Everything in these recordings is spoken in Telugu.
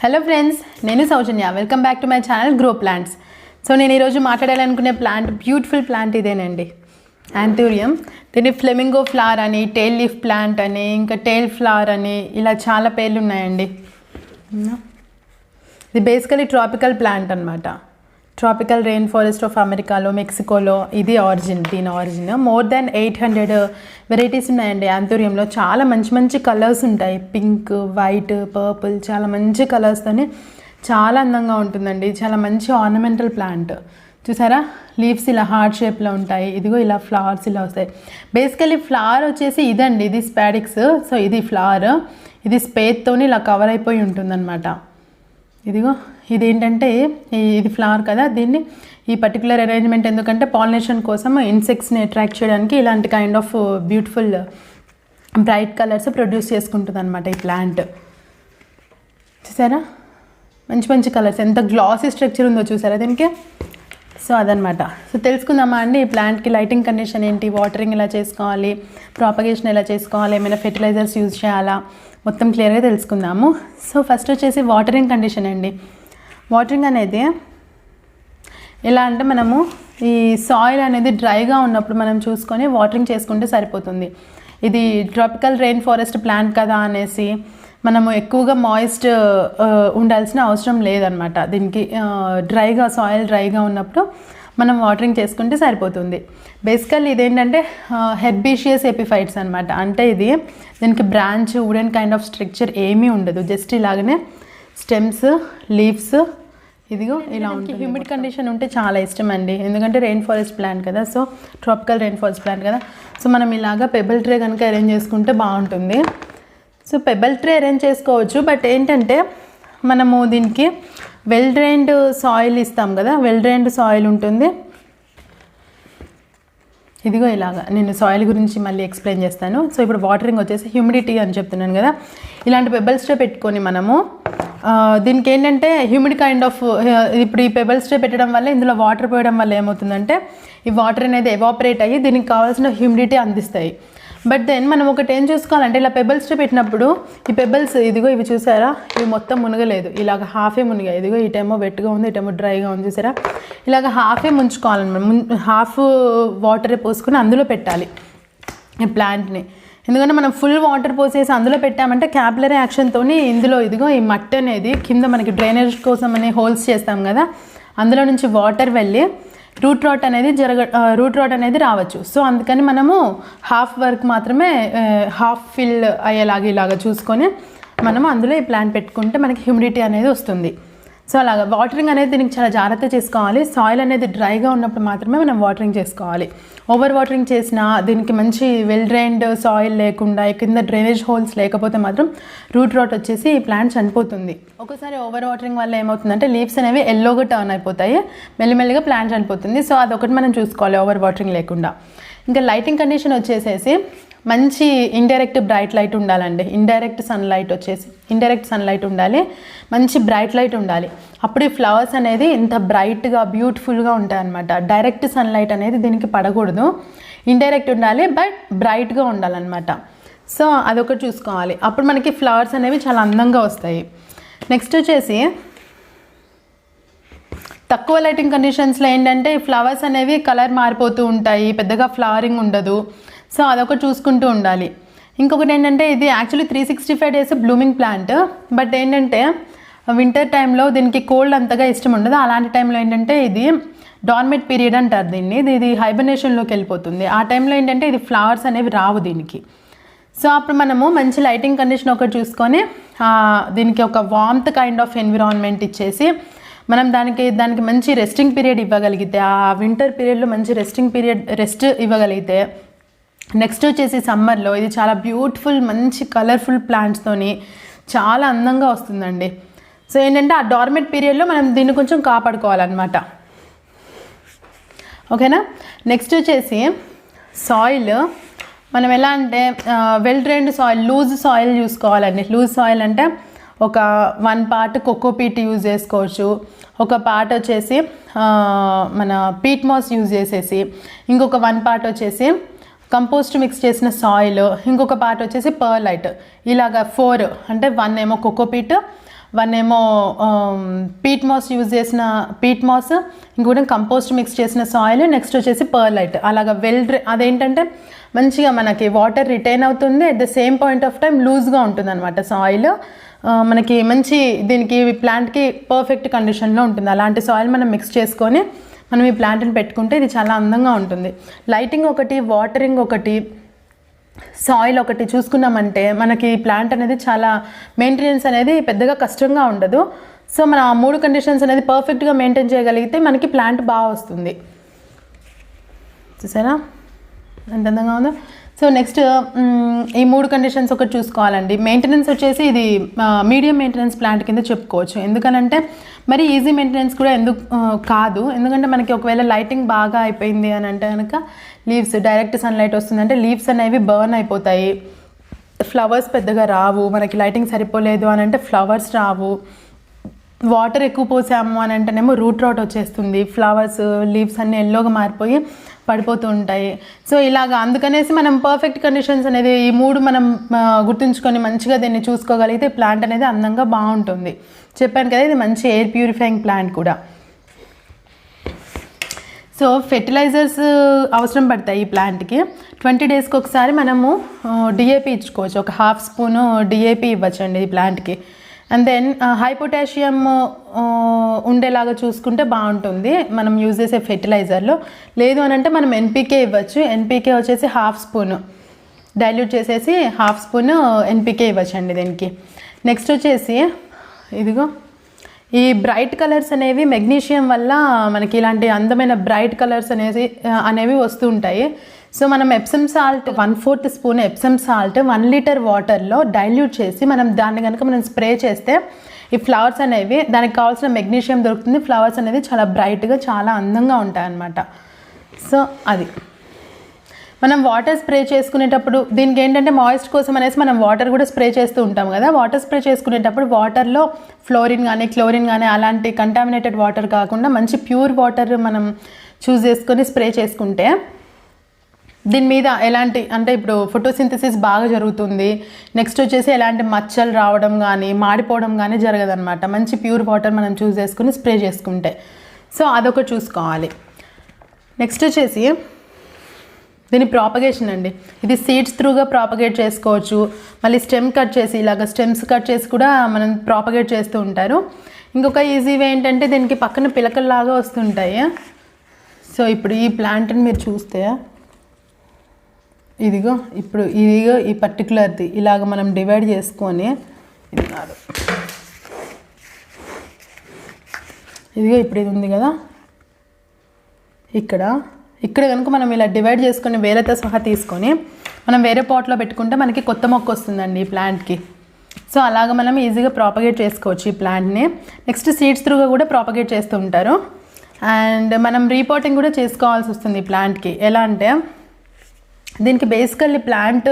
హలో ఫ్రెండ్స్, నేను Soujanya. Welcome back to my channel grow plants. So నేను ఈరోజు మాట్లాడాలనుకునే ప్లాంట్ బ్యూటిఫుల్ ప్లాంట్ ఇదేనండి, యాంథూరియం. దీన్ని ఫ్లెమింగో ఫ్లవర్ అని, టెయిల్ లీఫ్ ప్లాంట్ అని, ఇంకా టెయిల్ ఫ్లవర్ అని, ఇలా చాలా పేర్లు ఉన్నాయండి. ఇది బేసికలీ ట్రాపికల్ ప్లాంట్ అనమాట. ట్రాపికల్ రెయిన్ ఫారెస్ట్ ఆఫ్ అమెరికాలో, మెక్సికోలో ఇది దీని ఆరిజిన్. మోర్ దాన్ 800 వెరైటీస్ ఉన్నాయండి యాంథూరియంలో. చాలా మంచి మంచి కలర్స్ ఉంటాయి, పింక్, వైట్, పర్పుల్, చాలా మంచి కలర్స్తోనే చాలా అందంగా ఉంటుందండి. చాలా మంచి ఆర్నమెంటల్ ప్లాంట్. చూసారా, లీవ్స్ ఇలా హార్ట్ షేప్లో ఉంటాయి. ఇదిగో ఇలా ఫ్లవర్స్ ఇలా వస్తాయి. బేసికలీ ఫ్లవర్ వచ్చేసి ఇదండి, ఇది స్పాడిక్స్. సో ఇది ఫ్లవర్, ఇది స్పేత్తోని ఇలా కవర్ అయిపోయి ఉంటుందన్నమాట. ఇదిగో ఇదేంటంటే ఇది ఫ్లవర్ కదా, దీన్ని ఈ పర్టికులర్ అరేంజ్మెంట్ ఎందుకంటే పాలినేషన్ కోసం ఇన్సెక్ట్స్ని అట్రాక్ట్ చేయడానికి ఇలాంటి kind of beautiful bright colours produce చేసుకుంటుంది అనమాట ఈ ప్లాంట్. చూసారా, మంచి మంచి కలర్స్, ఎంత గ్లాసీ స్ట్రక్చర్ ఉందో చూసారా దీనికి. సో అదనమాట. సో తెలుసుకుందామా అండి ఈ ప్లాంట్కి లైటింగ్ కండిషన్ ఏంటి, వాటరింగ్ ఎలా చేసుకోవాలి, ప్రాపగేషన్ ఎలా చేసుకోవాలి, ఏమైనా ఫెర్టిలైజర్స్ యూజ్ చేయాలా, మొత్తం క్లియర్గా తెలుసుకుందాము. సో ఫస్ట్ వచ్చేసి వాటరింగ్ కండిషన్ అండి. వాటరింగ్ అనేది ఎలా అంటే, మనము ఈ సాయిల్ అనేది డ్రైగా ఉన్నప్పుడు మనం చూసుకొని వాటరింగ్ చేసుకుంటే సరిపోతుంది. ఇది ట్రాపికల్ రెయిన్ ఫారెస్ట్ ప్లాంట్ కదా అనేసి మనము ఎక్కువగా మాయిస్ట్ ఉండాల్సిన అవసరం లేదనమాట. దీనికి సాయిల్ డ్రైగా ఉన్నప్పుడు మనం వాటరింగ్ చేసుకుంటే సరిపోతుంది. బేసికల్లీ ఇదేంటంటే హెర్బేషియస్ ఎపిఫైట్స్ అనమాట. అంటే దీనికి branch, wooden kind of structure ఏమీ ఉండదు. జస్ట్ ఇలాగనే స్టెమ్స్, లీవ్స్ ఇదిగో ఇలా ఉంటుంది. హ్యూమిడ్ కండిషన్ ఉంటే చాలా ఇష్టం అండి, ఎందుకంటే రెయిన్ ఫారెస్ట్ ప్లాంట్ కదా. So tropical rain forest plant కదా. సో మనం ఇలాగా పెబుల్ ట్రే కనుక అరేంజ్ చేసుకుంటే బాగుంటుంది. సో పెబుల్ ట్రే అరేంజ్ చేసుకోవచ్చు, బట్ ఏంటంటే మనము దీనికి వెల్ డ్రైన్డ్ సాయిల్ ఇస్తాం కదా, వెల్ డ్రైన్డ్ సాయిల్ ఉంటుంది. ఇదిగో ఇలాగా నేను సాయిల్ గురించి మళ్ళీ ఎక్స్ప్లెయిన్ చేస్తాను. సో ఇప్పుడు వాటరింగ్ వచ్చేసి హ్యూమిడిటీ అని చెప్తున్నాను కదా, ఇలాంటి పెబుల్స్ ట్రే పెట్టుకొని మనము దీనికి ఏంటంటే హ్యూమిడ్ కైండ్ ఆఫ్, ఇప్పుడు ఈ పెబుల్స్ ట్రే పెట్టడం వల్ల ఇందులో వాటర్ పోయడం వల్ల ఏమవుతుందంటే ఈ వాటర్ అనేది ఎవాపరేట్ అయ్యి దీనికి కావాల్సిన హ్యూమిడిటీ అందిస్తాయి. బట్ దెన్ మనం ఒకటి ఏం చూసుకోవాలంటే, ఇలా పెబుల్స్ ట్రే పెట్టినప్పుడు ఈ పెబుల్స్ ఇదిగో ఇవి చూసారా, ఇవి మొత్తం మునగలేదు, ఇలాగ హాఫే మునిగాయి. ఇదిగో ఇటేమో వెట్గా ఉంది, ఇటేమో డ్రైగా ఉంది. చూసారా, ఇలాగ హాఫే ముంచుకోవాలన్నమాట. హాఫ్ వాటర్ పోసుకొని అందులో పెట్టాలి ఈ ప్లాంట్ని. ఎందుకంటే మనం ఫుల్ వాటర్ పోసేసి అందులో పెట్టామంటే క్యాపిలరీ యాక్షన్తో ఇందులో ఇదిగో ఈ మట్టి అనేది కింద మనకి డ్రైనేజ్ కోసం అనే హోల్స్ చేస్తాం కదా, అందులో నుంచి వాటర్ వెళ్ళి రూట్ రాట్ అనేది రావచ్చు. సో అందుకని మనము హాఫ్ వర్క్ మాత్రమే, హాఫ్ ఫిల్ అయ్యేలాగా ఇలాగా చూసుకొని మనము అందులో ఈ ప్లాంట్ పెట్టుకుంటే మనకి హ్యూమిడిటీ అనేది వస్తుంది. సో అలాగా వాటరింగ్ అనేది దీనికి చాలా జాగ్రత్త చేసుకోవాలి. సాయిల్ అనేది డ్రైగా ఉన్నప్పుడు మాత్రమే మనం వాటరింగ్ చేసుకోవాలి. ఓవర్ వాటరింగ్ చేసినా, దీనికి మంచి వెల్ డ్రైన్డ్ సాయిల్ లేకుండా, కింద డ్రైనేజ్ హోల్స్ లేకపోతే మాత్రం రూట్ రాట్ వచ్చేసి ఈ ప్లాంట్ చనిపోతుంది. ఒకసారి ఓవర్ వాటరింగ్ వల్ల ఏమవుతుందంటే లీవ్స్ అనేవి ఎల్లోగా టర్న్ అయిపోతాయి, మెల్లిమెల్లిగా ప్లాంట్ చనిపోతుంది. సో అదొకటి మనం చూసుకోవాలి ఓవర్ వాటరింగ్ లేకుండా. ఇంకా లైటింగ్ కండిషన్ వచ్చేసేసి మంచి ఇండైరెక్ట్ బ్రైట్ లైట్ ఉండాలండి. ఇండైరెక్ట్ సన్లైట్ ఉండాలి, మంచి బ్రైట్ లైట్ ఉండాలి. అప్పుడు ఈ ఫ్లవర్స్ అనేది ఇంత బ్రైట్గా బ్యూటిఫుల్గా ఉంటాయి అన్నమాట. డైరెక్ట్ సన్లైట్ అనేది దీనికి పడకూడదు, ఇండైరెక్ట్ ఉండాలి, బట్ బ్రైట్గా ఉండాలన్నమాట. సో అదొకటి చూసుకోవాలి, అప్పుడు మనకి ఫ్లవర్స్ అనేవి చాలా అందంగా వస్తాయి. నెక్స్ట్ వచ్చేసి తక్కువ లైటింగ్ కండిషన్స్లో ఏంటంటే ఈ ఫ్లవర్స్ అనేవి కలర్ మారిపోతూ ఉంటాయి, పెద్దగా ఫ్లవరింగ్ ఉండదు. సో అదొకటి చూసుకుంటూ ఉండాలి. ఇంకొకటి ఏంటంటే ఇది actually 365 days blooming plant. But ఏంటంటే వింటర్ టైంలో దీనికి కోల్డ్ అంతగా ఇష్టం ఉండదు. అలాంటి టైంలో ఏంటంటే ఇది డార్మెట్ పీరియడ్ అంటారు దీన్ని, ఇది హైబర్నేషన్లోకి వెళ్ళిపోతుంది. ఆ టైంలో ఏంటంటే ఇది ఫ్లవర్స్ అనేవి రావు దీనికి. సో అప్పుడు మనము మంచి లైటింగ్ కండిషన్ ఒకటి చూసుకొని దీనికి ఒక వార్మ్త్ కైండ్ ఆఫ్ ఎన్విరాన్మెంట్ ఇచ్చేసి మనం దానికి మంచి రెస్టింగ్ పీరియడ్ ఇవ్వగలిగితే, ఆ వింటర్ పీరియడ్లో మంచి రెస్ట్ ఇవ్వగలిగితే, నెక్స్ట్ వచ్చేసి సమ్మర్లో ఇది చాలా బ్యూటిఫుల్ మంచి కలర్ఫుల్ ప్లాంట్స్తోని చాలా అందంగా వస్తుందండి. సో ఏంటంటే ఆ డార్మెట్ పీరియడ్లో మనం దీన్ని కొంచెం కాపాడుకోవాలన్నమాట. ఓకేనా. నెక్స్ట్ వచ్చేసి సాయిల్ మనం ఎలా అంటే well drained soil, loose soil చూసుకోవాలండి. లూజ్ సాయిల్ అంటే ఒక 1 part కోకోపీట్ యూజ్ చేసుకోవచ్చు, ఒక పార్ట్ వచ్చేసి మన పీట్ మాస్ యూజ్ చేసేసి, ఇంకొక 1 part వచ్చేసి కంపోస్ట్ మిక్స్ చేసిన సాయిల్, ఇంకొక పార్ట్ వచ్చేసి పర్లైట్. ఇలాగా 4 అంటే 1 ఏమో కోకోపీట్, వన్ ఏమో పీట్ మాస్ యూజ్ చేసిన పీట్ మాస్, ఇంకోటి కంపోస్ట్ మిక్స్ చేసిన సాయిల్, నెక్స్ట్ వచ్చేసి పర్లైట్. అలాగా అదేంటంటే మంచిగా మనకి వాటర్ రిటైన్ అవుతుంది, at the same point of time లూజ్గా ఉంటుంది అనమాట సాయిల్. మనకి మంచి దీనికి ప్లాంట్కి పర్ఫెక్ట్ కండిషన్లో ఉంటుంది. అలాంటి సాయిల్ మనం మిక్స్ చేసుకొని మనం ఈ ప్లాంట్ని పెట్టుకుంటే ఇది చాలా అందంగా ఉంటుంది. లైటింగ్ ఒకటి, వాటరింగ్ ఒకటి, సాయిల్ ఒకటి చూసుకున్నామంటే మనకి ప్లాంట్ అనేది చాలా మెయింటెనెన్స్ అనేది పెద్దగా కష్టంగా ఉండదు. సో మనం ఆ 3 కండిషన్స్ అనేది పర్ఫెక్ట్గా మెయింటైన్ చేయగలిగితే మనకి ప్లాంట్ బాగా వస్తుంది. చూసారా ఎంత అందంగా ఉందో. సో నెక్స్ట్ ఈ 3 కండిషన్స్ ఒకటి చూసుకోవాలండి. మెయింటెనెన్స్ వచ్చేసి ఇది మీడియం మెయింటెనెన్స్ ప్లాంట్ కింద చెప్పుకోవచ్చు. ఎందుకనంటే మరి ఈజీ మెయింటెనెన్స్ కూడా కాదు. ఎందుకంటే మనకి ఒకవేళ లైటింగ్ బాగా అయిపోయింది అని అంటే కనుక లీవ్స్ డైరెక్ట్ సన్లైట్ వస్తుందంటే లీవ్స్ అనేవి బర్న్ అయిపోతాయి, ఫ్లవర్స్ పెద్దగా రావు. మనకి లైటింగ్ సరిపోలేదు అని అంటే ఫ్లవర్స్ రావు. వాటర్ ఎక్కువ పోసాము అని అంటేనేమో రూట్ రాట్ వచ్చేస్తుంది, ఫ్లవర్స్ లీవ్స్ అన్నీ ఎల్లోగా మారిపోయి పడిపోతూ ఉంటాయి. సో ఇలాగా అందుకనేసి మనం పర్ఫెక్ట్ కండిషన్స్ అనేది ఈ 3 మనం గుర్తుంచుకొని మంచిగా దీన్ని చూసుకోగలిగితే ప్లాంట్ అనేది అందంగా బాగుంటుంది. చెప్పాను కదా ఇది మంచి ఎయిర్ ప్యూరిఫైయింగ్ ప్లాంట్ కూడా. సో ఫెర్టిలైజర్స్ అవసరం పడతాయి ఈ ప్లాంట్కి. 20 డేస్కి ఒకసారి మనము డిఏపి ఇచ్చుకోవచ్చు. ఒక 1/2 స్పూను డిఏపి ఇవ్వచ్చండి ఈ ప్లాంట్కి. అండ్ దెన్ హై పొటాషియం ఉండేలాగా చూసుకుంటే బాగుంటుంది మనం యూజ్ చేసే ఫెర్టిలైజర్లో. లేదు అని అంటే మనం ఎన్పికే ఇవ్వచ్చు. ఎన్పికే వచ్చేసి 1/2 స్పూను డైల్యూట్ చేసేసి 1/2 స్పూను ఎన్పికే ఇవ్వచ్చండి దీనికి. నెక్స్ట్ వచ్చేసి ఇదిగో ఈ బ్రైట్ కలర్స్ అనేవి మెగ్నీషియం వల్ల మనకి ఇలాంటి అందమైన బ్రైట్ కలర్స్ అనేవి వస్తూ ఉంటాయి. సో మనం Epsom salt 1/4 spoon Epsom salt 1 litre వాటర్లో డైల్యూట్ చేసి మనం దాన్ని కనుక మనం స్ప్రే చేస్తే ఈ ఫ్లవర్స్ అనేవి దానికి కావాల్సిన మెగ్నీషియం దొరుకుతుంది. ఫ్లవర్స్ అనేది చాలా బ్రైట్గా చాలా అందంగా ఉంటాయి అన్నమాట. సో అది మనం వాటర్ స్ప్రే చేసుకునేటప్పుడు దీనికి ఏంటంటే మాయిస్ట్ కోసం అనేసి మనం వాటర్ కూడా స్ప్రే చేస్తూ ఉంటాం కదా. వాటర్ స్ప్రే చేసుకునేటప్పుడు వాటర్లో ఫ్లోరిన్ కానీ క్లోరిన్ కానీ అలాంటి కంటామినేటెడ్ వాటర్ కాకుండా మంచి ప్యూర్ వాటర్ మనం చూస్ చేసుకొని స్ప్రే చేసుకుంటే దీని మీద ఎలాంటి అంటే ఇప్పుడు ఫోటోసింథసిస్ బాగా జరుగుతుంది. నెక్స్ట్ వచ్చేసి ఎలాంటి మచ్చలు రావడం కానీ మాడిపోవడం కానీ జరగదన్నమాట. మంచి ప్యూర్ వాటర్ మనం చూస్ చేసుకుని స్ప్రే చేసుకుంటే. సో అదొకటి చూసుకోవాలి. నెక్స్ట్ వచ్చేసి దీని ప్రాపగేషన్ అండి. ఇది సీడ్స్ త్రూగా ప్రాపగేట్ చేసుకోవచ్చు. మళ్ళీ స్టెమ్ కట్ చేసి ఇలాగ స్టెమ్స్ కట్ చేసి కూడా మనం ప్రాపగేట్ చేస్తూ ఉంటారు. ఇంకొక ఈజీ వే ఏంటంటే దీనికి పక్కన పిలకల్లాగా వస్తుంటాయి. సో ఇప్పుడు ఈ ప్లాంట్ని మీరు చూస్తే ఇదిగో ఈ పర్టికులర్ది ఇలాగ మనం డివైడ్ చేసుకొని ఇదిగో ఇప్పుడు ఇది ఉంది కదా ఇక్కడ కనుక మనం ఇలా డివైడ్ చేసుకొని వేరేతో సహా తీసుకొని మనం వేరే పాట్లో పెట్టుకుంటే మనకి కొత్త మొక్క వస్తుందండి ఈ ప్లాంట్కి. సో అలాగ మనం ఈజీగా ప్రాపగేట్ చేసుకోవచ్చు ఈ ప్లాంట్ని. నెక్స్ట్ సీడ్స్ త్రూగా కూడా ప్రాపగేట్ చేస్తూ ఉంటారు. అండ్ మనం రీపోటింగ్ కూడా చేసుకోవాల్సి వస్తుంది ఈ ప్లాంట్కి. ఎలా అంటే దీనికి బేసికల్లీ ప్లాంట్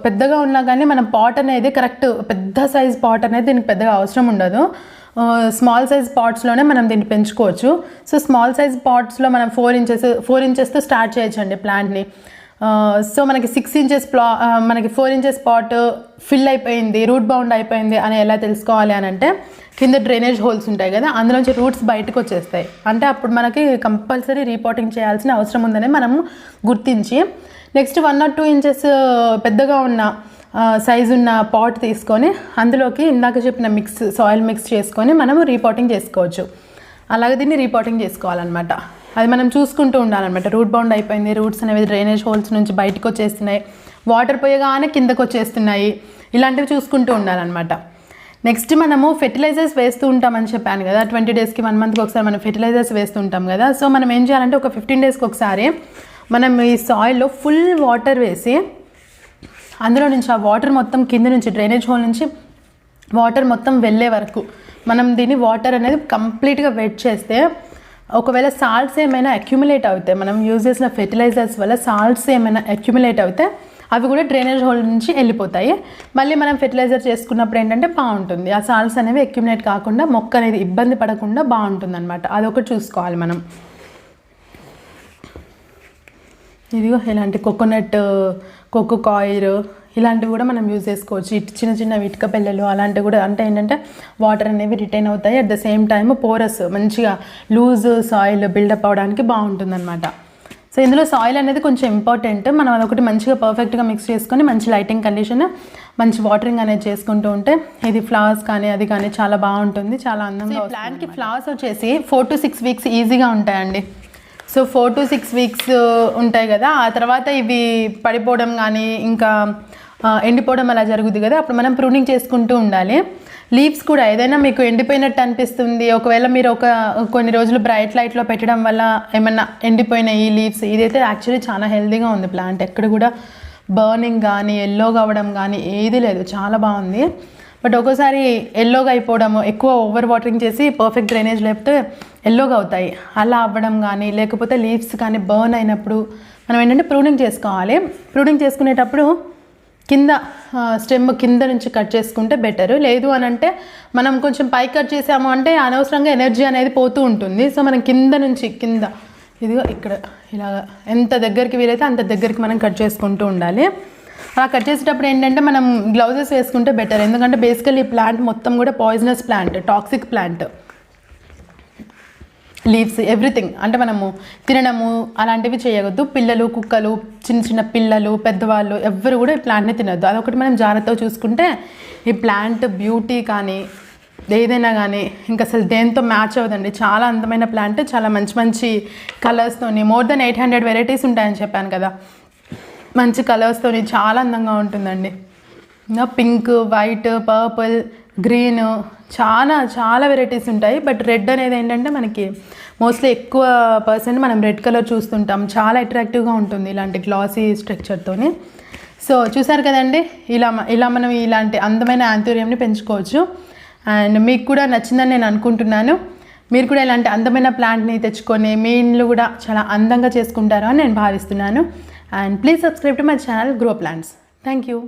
పెద్దగా ఉన్నా కానీ మనం పాట్ అనేది కరెక్ట్ పెద్ద సైజ్ పాట్ అనేది దీనికి పెద్దగా అవసరం ఉండదు. స్మాల్ సైజ్ పాట్స్లోనే మనం దీన్ని పెంచుకోవచ్చు. సో స్మాల్ సైజ్ పాట్స్లో మనం 4 ఇంచెస్తో స్టార్ట్ చేయొచ్చండి ప్లాంట్ని. సో మనకి 6 ఇంచెస్ మనకి 4 ఇంచెస్ పాట్ ఫిల్ అయిపోయింది, రూట్ బౌండ్ అయిపోయింది అని ఎలా తెలుసుకోవాలి అని అంటే కింద డ్రైనేజ్ హోల్స్ ఉంటాయి కదా, అందులోంచి రూట్స్ బయటకు వచ్చేస్తాయి. అంటే అప్పుడు మనకి కంపల్సరీ రీపోటింగ్ చేయాల్సిన అవసరం ఉందని మనము గుర్తించి నెక్స్ట్ 1 or 2 ఇంచెస్ పెద్దగా ఉన్న సైజు ఉన్న పాట్ తీసుకొని అందులోకి ఇందాక చెప్పిన సాయిల్ మిక్స్ చేసుకొని మనము రీపోటింగ్ చేసుకోవచ్చు. అలాగే దీన్ని రీపోటింగ్ చేసుకోవాలన్నమాట. అది మనం చూసుకుంటూ ఉండాలన్నమాట. రూట్ బౌండ్ అయిపోయింది, రూట్స్ అనేవి డ్రైనేజ్ హోల్స్ నుంచి బయటకు వచ్చేస్తున్నాయి, వాటర్ పోయగానే కిందకు వచ్చేస్తున్నాయి, ఇలాంటివి చూసుకుంటూ ఉండాలన్నమాట. నెక్స్ట్ మనము ఫెర్టిలైజర్స్ వేస్తూ ఉంటామని చెప్పాను కదా, 20 డేస్కి 1 మంత్కి ఒకసారి మనం ఫెర్టిలైజర్స్ వేస్తూ ఉంటాం కదా. సో మనం ఏం చేయాలంటే ఒక 15 డేస్కి ఒకసారి మనం ఈ సాయిల్లో ఫుల్ వాటర్ వేసి అందులో నుంచి ఆ వాటర్ మొత్తం కింద నుంచి డ్రైనేజ్ హోల్ నుంచి వాటర్ మొత్తం వెళ్ళే వరకు మనం దీన్ని వాటర్ అనేది కంప్లీట్గా వెట్ చేస్తే ఒకవేళ సాల్ట్స్ ఏమైనా అక్యుములేట్ అవుతాయి, మనం యూజ్ చేసిన ఫెర్టిలైజర్స్ వల్ల సాల్ట్స్ ఏమైనా అక్యుములేట్ అవుతాయి, అవి కూడా డ్రైనేజ్ హోల్ నుంచి వెళ్ళిపోతాయి. మళ్ళీ మనం ఫెర్టిలైజర్ చేసుకున్నప్పుడు ఏంటంటే బాగుంటుంది, ఆ సాల్ట్స్ అనేవి అక్యుములేట్ కాకుండా మొక్క అనేది ఇబ్బంది పడకుండా బాగుంటుంది అనమాట. అదొకటి చూసుకోవాలి మనం. ఇదిగో ఇలాంటి కోకోనట్ కోకో కాయిల్ ఇలాంటివి కూడా మనం యూజ్ చేసుకోవచ్చు. చిన్న చిన్న ఇటుక పిల్లలు అలాంటివి కూడా, అంటే ఏంటంటే వాటర్ అనేవి రిటైన్ అవుతాయి. At the same time porous మంచిగా లూజ్ సాయిల్ బిల్డప్ అవడానికి బాగుంటుంది అనమాట. సో ఇందులో సాయిల్ అనేది కొంచెం ఇంపార్టెంట్. మనం అదొకటి మంచిగా పర్ఫెక్ట్గా మిక్స్ చేసుకొని మంచి లైటింగ్ కండిషన్, మంచి వాటరింగ్ అనేది చేసుకుంటూ ఉంటే ఇది ఫ్లవర్స్ కానీ అది కానీ చాలా బాగుంటుంది, చాలా అందంగా. ప్లాంట్కి ఫ్లవర్స్ వచ్చేసి 4 to 6 వీక్స్ ఈజీగా ఉంటాయండి. సో 4 to 6 వీక్స్ ఉంటాయి కదా, ఆ తర్వాత ఇవి పడిపోవడం కానీ ఇంకా ఎండిపోవడం అలా జరుగుతుంది కదా, అప్పుడు మనం ప్రూనింగ్ చేసుకుంటూ ఉండాలి. లీవ్స్ కూడా ఏదైనా మీకు ఎండిపోయినట్టు అనిపిస్తుంది, ఒకవేళ మీరు కొన్ని రోజులు బ్రైట్ లైట్లో పెట్టడం వల్ల ఏమన్నా ఎండిపోయిన ఈ లీవ్స్, ఇదైతే యాక్చువల్లీ చాలా హెల్తీగా ఉంది ప్లాంట్. ఎక్కడ కూడా బర్నింగ్ కానీ ఎల్లోగా అవ్వడం కానీ ఏది లేదు, చాలా బాగుంది. బట్ ఒక్కోసారి ఎల్లోగా అయిపోవడము, ఎక్కువ ఓవర్ వాటరింగ్ చేసి పర్ఫెక్ట్ డ్రైనేజ్ లేకపోతే ఎల్లోగా అవుతాయి, అలా అవ్వడం కానీ లేకపోతే లీవ్స్ కానీ బర్న్ అయినప్పుడు మనం ఏంటంటే ప్రూనింగ్ చేసుకోవాలి. ప్రూనింగ్ చేసుకునేటప్పుడు కింద స్టెమ్ కింద నుంచి కట్ చేసుకుంటే బెటర్. లేదు అని అంటే మనం కొంచెం పై కట్ చేసాము అంటే అనవసరంగా ఎనర్జీ అనేది పోతూ ఉంటుంది. సో మనం కింద నుంచి ఇదిగో ఇక్కడ ఇలా ఎంత దగ్గరికి వీలైతే అంత దగ్గరికి మనం కట్ చేసుకుంటూ ఉండాలి. అలా కట్ చేసేటప్పుడు ఏంటంటే మనం గ్లౌజెస్ వేసుకుంటే బెటర్, ఎందుకంటే బేసికల్లీ ఈ ప్లాంట్ మొత్తం కూడా poisonous plant, toxic plant. Leaves everything అంటే మనము తినడము అలాంటివి చేయవద్దు. పిల్లలు, కుక్కలు, చిన్న చిన్న పిల్లలు, పెద్దవాళ్ళు ఎవ్వరు కూడా ఈ ప్లాంట్ని తినొద్దు. అదొకటి మనం జాగ్రత్తగా చూసుకుంటే ఈ ప్లాంట్ బ్యూటీ కానీ ఏదైనా కానీ ఇంకా అసలు దేంతో మ్యాచ్ అవ్వదండి. చాలా అందమైన ప్లాంట్, చాలా మంచి మంచి కలర్స్తోని మోర్ దెన్ 800 వెరైటీస్ ఉంటాయని చెప్పాను కదా, మంచి కలర్స్తోని చాలా అందంగా ఉంటుందండి. ఇంకా పింక్, వైట్, పర్పుల్, గ్రీన్ చాలా చాలా వెరైటీస్ ఉంటాయి. బట్ రెడ్ అనేది ఏంటంటే మనకి మోస్ట్లీ ఎక్కువ పర్సెంట్ మనం రెడ్ కలర్ చూస్తుంటాం, చాలా అట్రాక్టివ్గా ఉంటుంది ఇలాంటి గ్లాసీ స్ట్రక్చర్తోని. సో చూసారు కదండి, ఇలా మనం ఇలాంటి అందమైన యాంథూరియంని పెంచుకోవచ్చు. అండ్ మీకు కూడా నచ్చిందని నేను అనుకుంటున్నాను. మీరు కూడా ఇలాంటి అందమైన ప్లాంట్ని తెచ్చుకొని మీ ఇంట్లో కూడా చాలా అందంగా చేసుకుంటారు అని నేను భావిస్తున్నాను. And please subscribe to my channel grow plants. Thank you.